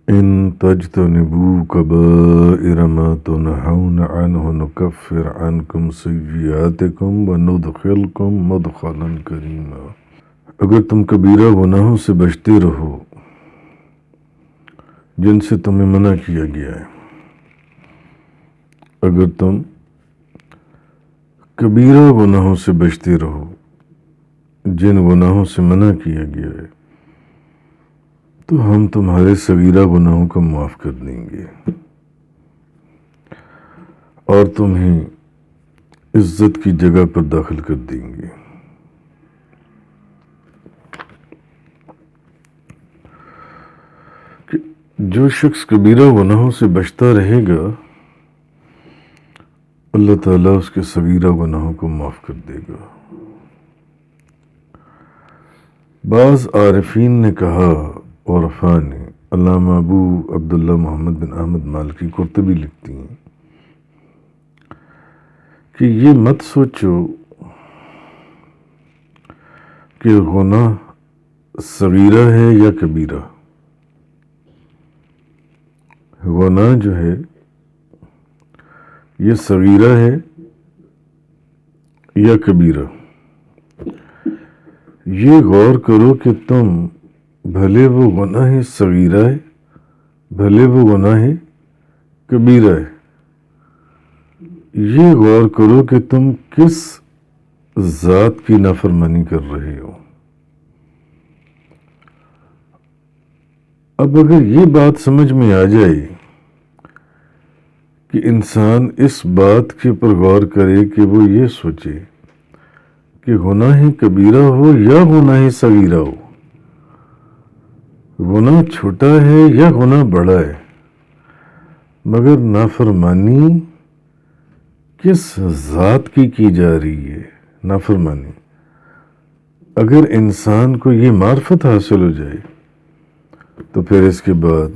إن تجتنبوا كبائر ما تنهون عنه نكفر عنكم سيئاتكم وندخلكم مدخلا كريما۔ اگر تم کبیرہ گناہوں سے بچتے رہو جن سے تمہیں منع کیا گیا ہے، اگر تم کبیرہ گناہوں سے بچتے رہو جن گناہوں سے منع کیا گیا ہے، تو ہم تمہارے صغیرہ گناہوں کو معاف کر دیں گے اور تمہیں عزت کی جگہ پر داخل کر دیں گے۔ کہ جو شخص کبیرہ گناہوں سے بچتا رہے گا اللہ تعالیٰ اس کے صغیرہ گناہوں کو معاف کر دے گا۔ بعض عارفین نے کہا، عرفاء نے، علامہ ابو عبداللہ محمد بن احمد مالکی قرطبی لکھتی ہیں کہ یہ مت سوچو کہ گناہ صغیرہ ہے یا کبیرہ۔ گناہ جو ہے یہ صغیرہ ہے یا کبیرہ، یہ غور کرو کہ تم بھلے وہ گناہ صغیرہ ہے بھلے وہ گناہ کبیرہ ہے، یہ غور کرو کہ تم کس ذات کی نافرمانی کر رہے ہو۔ اب اگر یہ بات سمجھ میں آ جائے کہ انسان اس بات کے پر غور کرے کہ وہ یہ سوچے کہ گناہ کبیرہ ہو یا گناہ صغیرہ ہو، گناہ چھوٹا ہے یا گناہ بڑا ہے، مگر نافرمانی کس ذات کی جا رہی ہے۔ نافرمانی اگر انسان کو یہ معرفت حاصل ہو جائے تو پھر اس کے بعد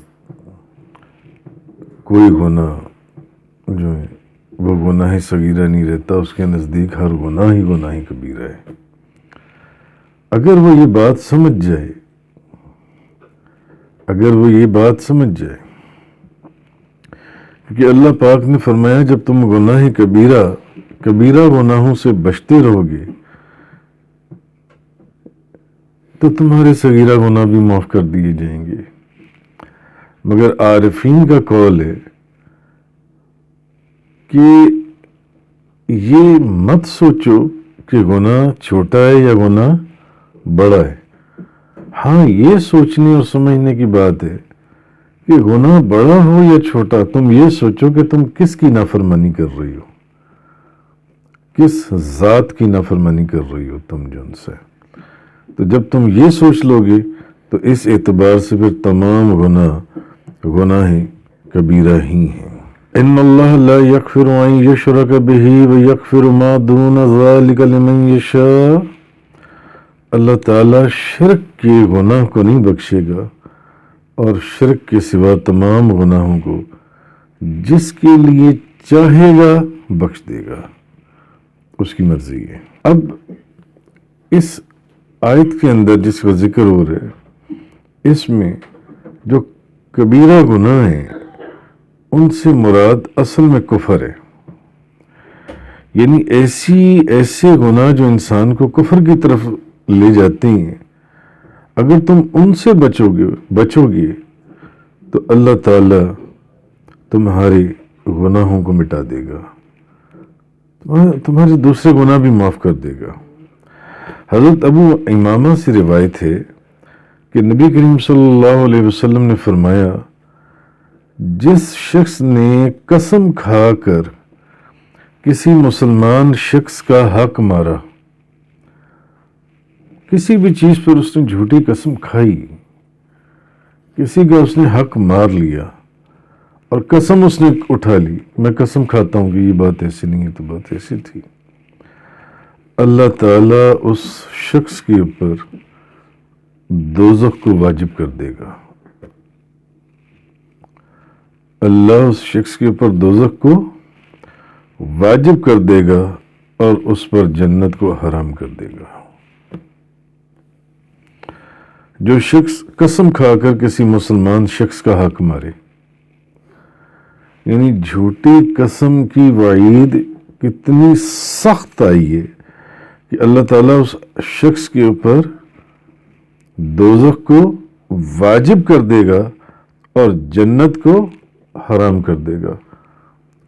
کوئی گناہ جو ہے وہ گناہ صغیرہ نہیں رہتا، اس کے نزدیک ہر گناہ ہی کبیرہ ہے۔ اگر وہ یہ بات سمجھ جائے کہ اللہ پاک نے فرمایا جب تم گناہ کبیرہ گناہوں سے بچتے رہو گے تو تمہارے صغیرہ گناہ بھی معاف کر دیے جائیں گے۔ مگر عارفین کا قول ہے کہ یہ مت سوچو کہ گناہ چھوٹا ہے یا گناہ بڑا ہے۔ ہاں یہ سوچنے اور سمجھنے کی بات ہے کہ گناہ بڑا ہو یا چھوٹا، تم یہ سوچو کہ تم کس کی نافرمانی کر رہی ہو، کس ذات کی نافرمانی کر رہی ہو تم جن سے۔ تو جب تم یہ سوچ لو گے تو اس اعتبار سے پھر تمام گناہ کبیرہ ہی ہیں۔ ان اللہ لا یغفر ان یشرک بہ ویغفر ما دون ذلک لمن یشاء۔ اللہ تعالیٰ شرک کے گناہ کو نہیں بخشے گا اور شرک کے سوا تمام گناہوں کو جس کے لیے چاہے گا بخش دے گا، اس کی مرضی ہے۔ اب اس آیت کے اندر جس کا ذکر ہو رہا ہے، اس میں جو کبیرہ گناہ ہیں ان سے مراد اصل میں کفر ہے، یعنی ایسے گناہ جو انسان کو کفر کی طرف لے جاتے ہیں، اگر تم ان سے بچو گے تو اللہ تعالیٰ تمہارے گناہوں کو مٹا دے گا، تمہارے دوسرے گناہ بھی معاف کر دے گا۔ حضرت ابو امامہ سے روایت ہے کہ نبی کریم صلی اللہ علیہ وسلم نے فرمایا، جس شخص نے قسم کھا کر کسی مسلمان شخص کا حق مارا، کسی بھی چیز پر اس نے جھوٹی قسم کھائی، کسی کا اس نے حق مار لیا اور قسم اس نے اٹھا لی، میں قسم کھاتا ہوں کہ یہ بات ایسی نہیں ہے تو بات ایسی تھی، اللہ تعالیٰ اس شخص کے اوپر دوزخ کو واجب کر دے گا۔ اللہ اس شخص کے اوپر دوزخ کو واجب کر دے گا اور اس پر جنت کو حرام کر دے گا۔ جو شخص قسم کھا کر کسی مسلمان شخص کا حق مارے، یعنی جھوٹی قسم کی وعید کتنی سخت آئی ہے کہ اللہ تعالیٰ اس شخص کے اوپر دوزخ کو واجب کر دے گا اور جنت کو حرام کر دے گا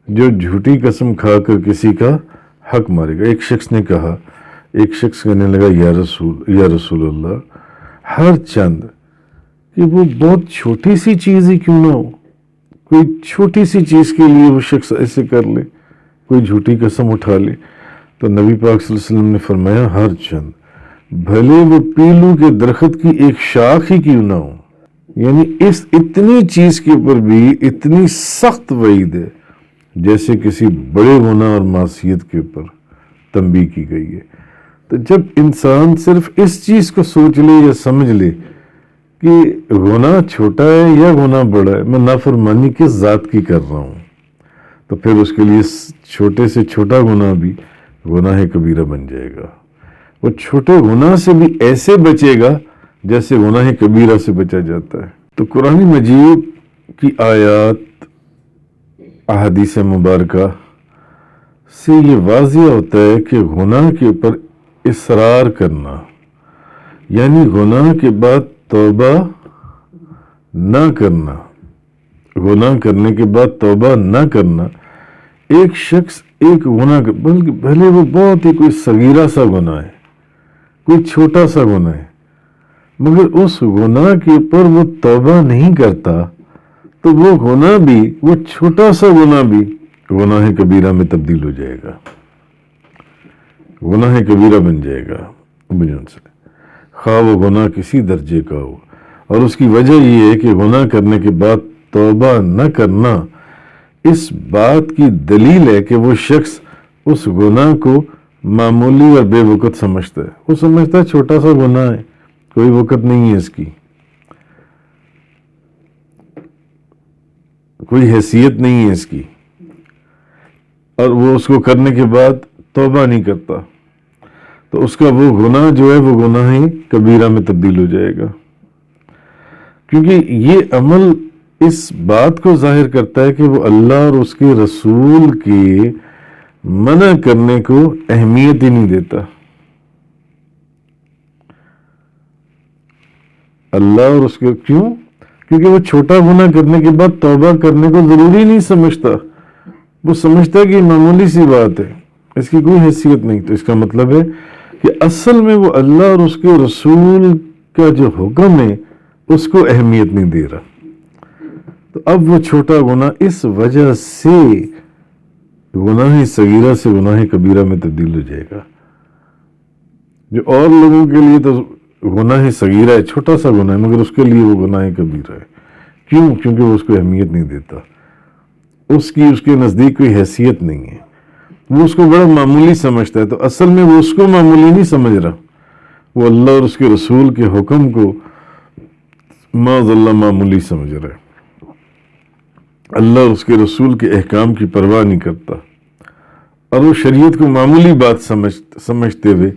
جو جھوٹی قسم کھا کر کسی کا حق مارے گا۔ ایک شخص نے کہا، ایک شخص کہنے لگا یا رسول اللہ، ہر چند کہ وہ بہت چھوٹی سی چیز ہی کیوں نہ ہو، کوئی چھوٹی سی چیز کے لیے وہ شخص ایسے کر لے، کوئی جھوٹی قسم اٹھا لے، تو نبی پاک صلی اللہ علیہ وسلم نے فرمایا ہر چند، بھلے وہ پیلو کے درخت کی ایک شاخ ہی کیوں نہ ہو، یعنی اس اتنی چیز کے اوپر بھی اتنی سخت وعید ہے جیسے کسی بڑے گناہ اور معصیت کے اوپر تنبیہ کی گئی ہے۔ تو جب انسان صرف اس چیز کو سوچ لے یا سمجھ لے کہ گناہ چھوٹا ہے یا گناہ بڑا ہے، میں نافرمانی کس ذات کی کر رہا ہوں، تو پھر اس کے لیے چھوٹے سے چھوٹا گناہ بھی گناہ کبیرہ بن جائے گا۔ وہ چھوٹے گناہ سے بھی ایسے بچے گا جیسے گناہ کبیرہ سے بچا جاتا ہے۔ تو قرآن مجید کی آیات، احادیث مبارکہ سے یہ واضح ہوتا ہے کہ گناہ کے اوپر اصرار کرنا، یعنی گناہ کے بعد توبہ نہ کرنا، گناہ کرنے کے بعد توبہ نہ کرنا، ایک شخص ایک گناہ بلکہ بھلے وہ بہت ہی کوئی صغیرہ سا گناہ ہے، کوئی چھوٹا سا گناہ ہے، مگر اس گناہ کے اوپر وہ توبہ نہیں کرتا تو وہ گناہ بھی، وہ چھوٹا سا گناہ بھی گناہ کبیرہ میں تبدیل ہو جائے گا، گناہ کبیرہ بن جائے گا بجن سے، خواہ وہ گناہ کسی درجے کا ہو۔ اور اس کی وجہ یہ ہے کہ گناہ کرنے کے بعد توبہ نہ کرنا اس بات کی دلیل ہے کہ وہ شخص اس گناہ کو معمولی اور بے وقت سمجھتا ہے، وہ سمجھتا ہے چھوٹا سا گناہ ہے، کوئی وقت نہیں ہے اس کی، کوئی حیثیت نہیں ہے اس کی، اور وہ اس کو کرنے کے بعد توبہ نہیں کرتا، تو اس کا وہ گناہ جو ہے وہ گناہ کبیرہ میں تبدیل ہو جائے گا، کیونکہ یہ عمل اس بات کو ظاہر کرتا ہے کہ وہ اللہ اور اس کے رسول کے منع کرنے کو اہمیت ہی نہیں دیتا۔ اللہ اور اس کے کیونکہ وہ چھوٹا گناہ کرنے کے بعد توبہ کرنے کو ضروری نہیں سمجھتا، وہ سمجھتا ہے کہ یہ معمولی سی بات ہے، اس کی کوئی حیثیت نہیں۔ تو اس کا مطلب ہے کہ اصل میں وہ اللہ اور اس کے رسول کا جو حکم ہے اس کو اہمیت نہیں دے رہا، تو اب وہ چھوٹا گناہ اس وجہ سے گناہ صغیرہ سے گناہ کبیرہ میں تبدیل ہو جائے گا، جو اور لوگوں کے لیے تو گناہ صغیرہ ہے، چھوٹا سا گناہ ہے، مگر اس کے لیے وہ گناہ کبیرہ ہے۔ کیوں؟ کیونکہ وہ اس کو اہمیت نہیں دیتا، اس کے نزدیک کوئی حیثیت نہیں ہے، وہ اس کو بڑا معمولی سمجھتا ہے۔ تو اصل میں وہ اس کو معمولی نہیں سمجھ رہا، وہ اللہ اور اس کے رسول کے حکم کو معاذ اللہ معمولی سمجھ رہا ہے، اللہ اور اس کے رسول کے احکام کی پرواہ نہیں کرتا، اور وہ شریعت کو معمولی بات سمجھتے ہوئے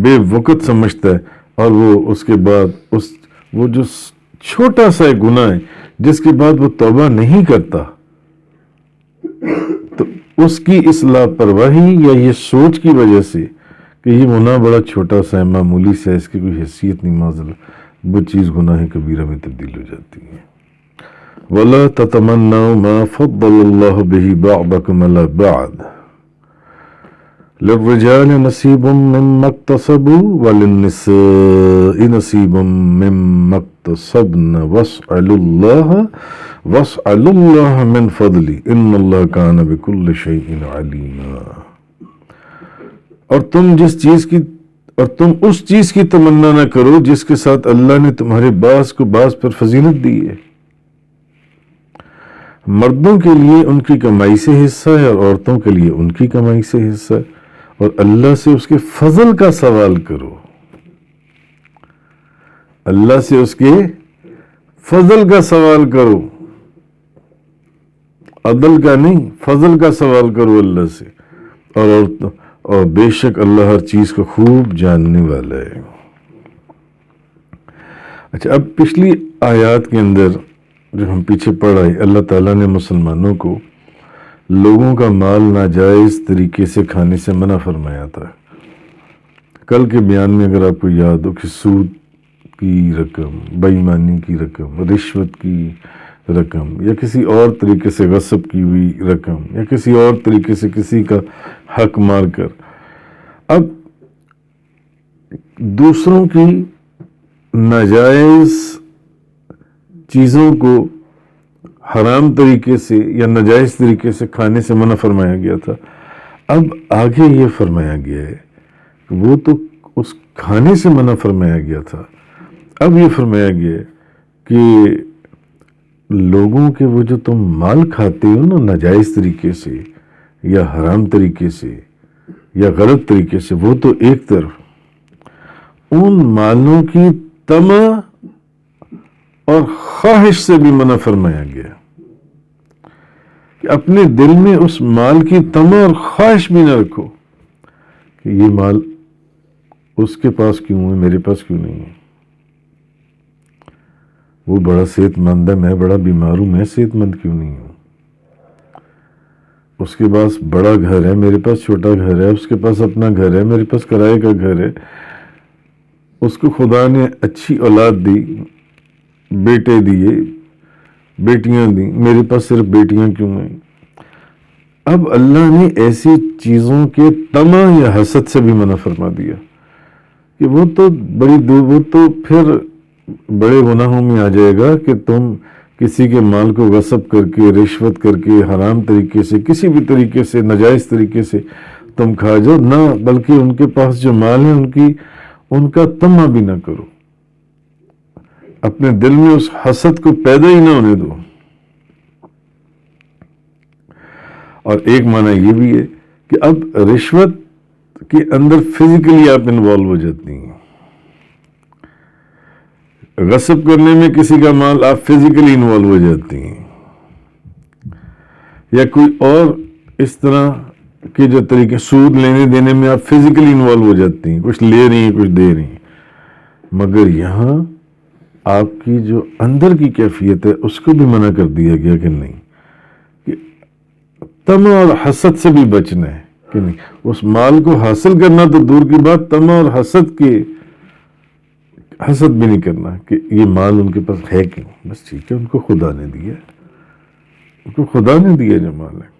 بے وقت سمجھتا ہے، اور وہ اس کے بعد وہ جو چھوٹا سا گناہ ہے جس کے بعد وہ توبہ نہیں کرتا، تو اس کی اس لاپرواہی یا یہ سوچ کی وجہ سے کہ یہ گناہ بڑا چھوٹا سا ہے، معمولی سا ہے، اس کی کوئی حیثیت نہیں، معاذ اللہ، وہ چیز گناہ کبیرہ میں تبدیل ہو جاتی ہے۔ وَلَا تَتَمَنَّوْا مَا فَضَّلَ اللَّهُ بِهِ بَعْضَكُمْ عَلَى بَعْضٍ لِلرِّجَالِ نَصِيبٌ مِّمَّا اكْتَسَبُوا وَلِلنِّسَاءِ نَصِيبٌ مِّمَّا اكْتَسَبْنَ وَاسْأَلُوا اللَّهَ مِنْ فَضْلِهِ إِنَّ اللَّهَ كَانَ بِكُلِّ شَيْءٍ عَلِيمًا۔ اور تم اس چیز کی تمنا نہ کرو جس کے ساتھ اللہ نے تمہارے بعض کو بعض پر فضیلت دی ہے، مردوں کے لیے ان کی کمائی سے حصہ ہے اور عورتوں کے لیے ان کی کمائی سے حصہ ہے، اور اللہ سے اس کے فضل کا سوال کرو، اللہ سے اس کے فضل کا سوال کرو، عدل کا نہیں، فضل کا سوال کرو اللہ سے، اور بے شک اللہ ہر چیز کو خوب جاننے والا ہے۔ اچھا، اب پچھلی آیات کے اندر جو ہم پیچھے پڑھ آئے، اللہ تعالیٰ نے مسلمانوں کو لوگوں کا مال ناجائز طریقے سے کھانے سے منع فرمایا تھا۔ کل کے بیان میں اگر آپ کو یاد ہو کہ سود کی رقم، بے ایمانی کی رقم، رشوت کی رقم، یا کسی اور طریقے سے غصب کی ہوئی رقم، یا کسی اور طریقے سے کسی کا حق مار کر، اب دوسروں کی ناجائز چیزوں کو حرام طریقے سے یا ناجائز طریقے سے کھانے سے منع فرمایا گیا تھا۔ اب آگے یہ فرمایا گیا ہے کہ وہ تو اس کھانے سے منع فرمایا گیا تھا، اب یہ فرمایا گیا ہے کہ لوگوں کے وہ جو تم مال کھاتے ہو نا ناجائز طریقے سے یا حرام طریقے سے یا غلط طریقے سے، وہ تو ایک طرف، ان مالوں کی طمع اور خواہش سے بھی منع فرمایا گیا کہ اپنے دل میں اس مال کی طمع اور خواہش بھی نہ رکھو کہ یہ مال اس کے پاس کیوں ہے، میرے پاس کیوں نہیں ہے، وہ بڑا صحت مند ہے، میں بڑا بیمار ہوں، میں صحت مند کیوں نہیں ہوں، اس کے پاس بڑا گھر ہے، میرے پاس چھوٹا گھر ہے، اس کے پاس اپنا گھر ہے، میرے پاس کرائے کا گھر ہے، اس کو خدا نے اچھی اولاد دی، بیٹے دیے، بیٹیاں دیں، میرے پاس صرف بیٹیاں کیوں ہیں۔ اب اللہ نے ایسی چیزوں کے طمع یا حسد سے بھی منع فرما دیا کہ وہ تو وہ تو پھر بڑے گناہوں میں آ جائے گا کہ تم کسی کے مال کو غصب کر کے، رشوت کر کے، حرام طریقے سے، کسی بھی طریقے سے، ناجائز طریقے سے تم کھا جاؤ، نہ بلکہ ان کے پاس جو مال ہے ان کا طمع بھی نہ کرو، اپنے دل میں اس حسد کو پیدا ہی نہ ہونے دو۔ اور ایک معنی یہ بھی ہے کہ اب رشوت کے اندر فزیکلی آپ انوالو ہو جاتی ہیں، غصب کرنے میں کسی کا مال آپ فزیکلی انوالو ہو جاتی ہیں، یا کوئی اور اس طرح کے جو طریقے، سود لینے دینے میں آپ فزیکلی انوالو ہو جاتی ہیں، کچھ لے رہی ہیں کچھ دے رہی ہیں، مگر یہاں آپ کی جو اندر کی کیفیت ہے اس کو بھی منع کر دیا گیا کہ نہیں، کہ طمع اور حسد سے بھی بچنا ہے، کہ نہیں اس مال کو حاصل کرنا تو دور کی بات، طمع اور حسد بھی نہیں کرنا کہ یہ مال ان کے پاس ہے کیوں، بس ٹھیک ہے، ان کو خدا نے دیا، ان کو خدا نے دیا جو مال ہے۔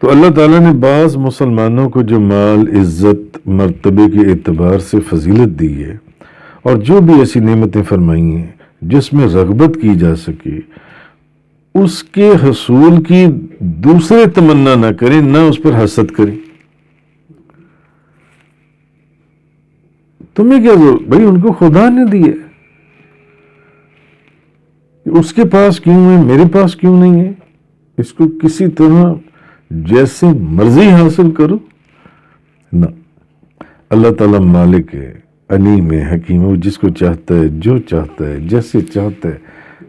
تو اللہ تعالیٰ نے بعض مسلمانوں کو جو مال، عزت، مرتبے کے اعتبار سے فضیلت دی ہے، اور جو بھی ایسی نعمتیں فرمائی ہیں جس میں رغبت کی جا سکے، اس کے حصول کی دوسرے تمنا نہ کریں، نہ اس پر حسد کریں۔ تمہیں کیا ضرورت، بھائی ان کو خدا نے دیے، اس کے پاس کیوں ہے، میرے پاس کیوں نہیں ہے، اس کو کسی طرح جیسے مرضی حاصل کرو، نہ، اللہ تعالیٰ مالک ہے، علیم ہے، حکیم ہے، وہ جس کو چاہتا ہے، جو چاہتا ہے، جیسے چاہتا ہے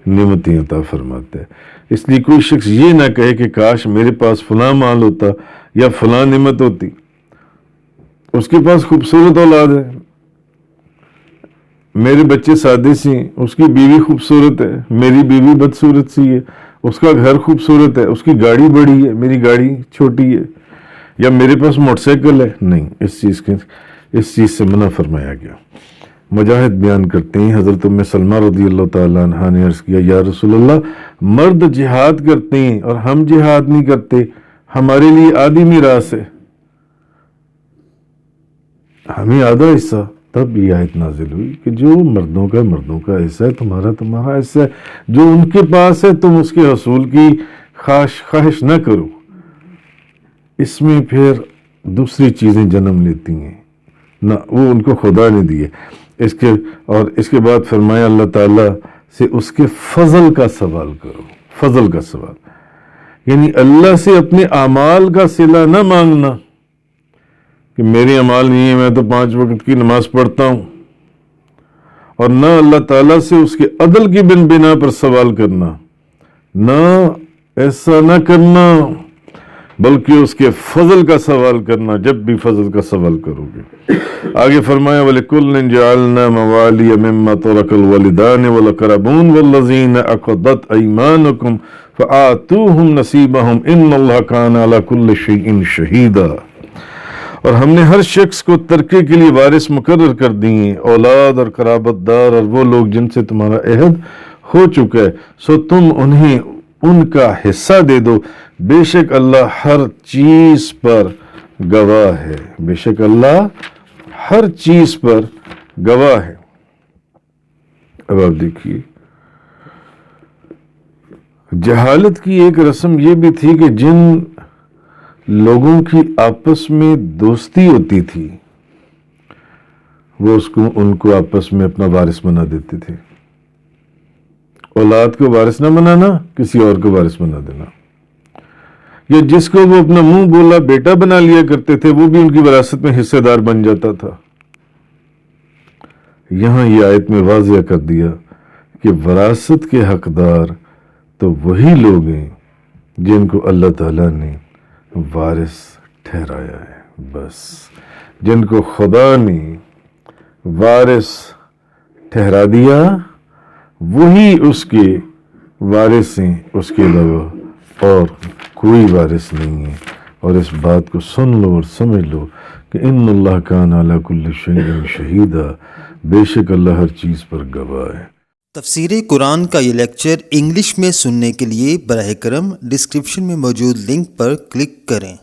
نعمتیں عطا فرماتا ہے۔ اس لیے کوئی شخص یہ نہ کہے کہ کاش میرے پاس فلاں مال ہوتا یا فلاں نعمت ہوتی، اس کے پاس خوبصورت اولاد ہے، میرے بچے سادے سی ہیں، اس کی بیوی خوبصورت ہے، میری بیوی بدصورت سی ہے، اس کا گھر خوبصورت ہے، اس کی گاڑی بڑی ہے، میری گاڑی چھوٹی ہے، یا میرے پاس موٹر سائیکل ہے، نہیں، اس چیز سے منع فرمایا گیا۔ مجاہد بیان کرتے ہیں، حضرت ام سلمہ رضی اللہ تعالیٰ عنہا نے عرض کیا، یا رسول اللہ، مرد جہاد کرتے ہیں اور ہم جہاد نہیں کرتے، ہمارے لیے آدھی میراث ہے، ہمیں آدھا حصہ۔ تب یہ آیت نازل ہوئی کہ جو مردوں کا حصہ ہے، تمہارا حصہ ہے، جو ان کے پاس ہے تم اس کے حصول کی خواہش نہ کرو۔ اس میں پھر دوسری چیزیں جنم لیتی ہیں، نہ وہ ان کو خدا نے دیے۔ اس کے بعد فرمایا اللہ تعالیٰ سے اس کے فضل کا سوال کرو، فضل کا سوال، یعنی اللہ سے اپنے اعمال کا صلہ نہ مانگنا کہ میرے اعمال نہیں ہیں، میں تو 5 وقت کی نماز پڑھتا ہوں، اور نہ اللہ تعالیٰ سے اس کے عدل کی بنا پر سوال کرنا، نہ ایسا نہ کرنا بلکہ اس کے فضل کا سوال کرنا جب بھی فضل کا سوال کرو گے۔ آگے فرمایا وَلِكُلٍّ جَعَلْنَا مَوَالِيَ مِمَّا تَرَكَ الْوَالِدَانِ وَالْأَقْرَبُونَ وَالَّذِينَ عَقَدَتْ أَيْمَانُكُمْ فَآتُوهُمْ نَصِيبَهُمْ إِنَّ اللَّهَ كَانَ عَلَى كُلِّ شَيْءٍ شَهِيدًا۔ اور ہم نے ہر شخص کو ترکے کے لیے وارث مقرر کر دیے، اولاد اور قرابت دار اور وہ لوگ جن سے تمہارا عہد ہو چکا ہے، سو تم انہیں ان کا حصہ دے دو، بے شک اللہ ہر چیز پر گواہ ہے، بے شک اللہ ہر چیز پر گواہ ہے۔ اب آپ دیکھیے، جہالت کی ایک رسم یہ بھی تھی کہ جن لوگوں کی آپس میں دوستی ہوتی تھی وہ ان کو آپس میں اپنا وارث بنا دیتے تھے۔ اولاد کو وارث نہ بنانا، کسی اور کو وارث بنا دینا، یا جس کو وہ اپنا منہ بولا بیٹا بنا لیا کرتے تھے وہ بھی ان کی وراثت میں حصے دار بن جاتا تھا۔ یہاں یہ آیت میں واضح کر دیا کہ وراثت کے حقدار تو وہی لوگ ہیں جن کو اللہ تعالیٰ نے وارث ٹھہرایا ہے، بس جن کو خدا نے وارث ٹھہرا دیا وہی اس کے وارث ہیں، اس کے علاوہ اور کوئی وارث نہیں ہے۔ اور اس بات کو سن لو اور سمجھ لو کہ ان اللہ کان علی کل شیء شہیدا، بے شک اللہ ہر چیز پر گواہ ہے۔ تفسیر قرآن کا یہ لیکچر انگلش میں سننے کے لیے براہ کرم ڈسکرپشن میں موجود لنک پر کلک کریں۔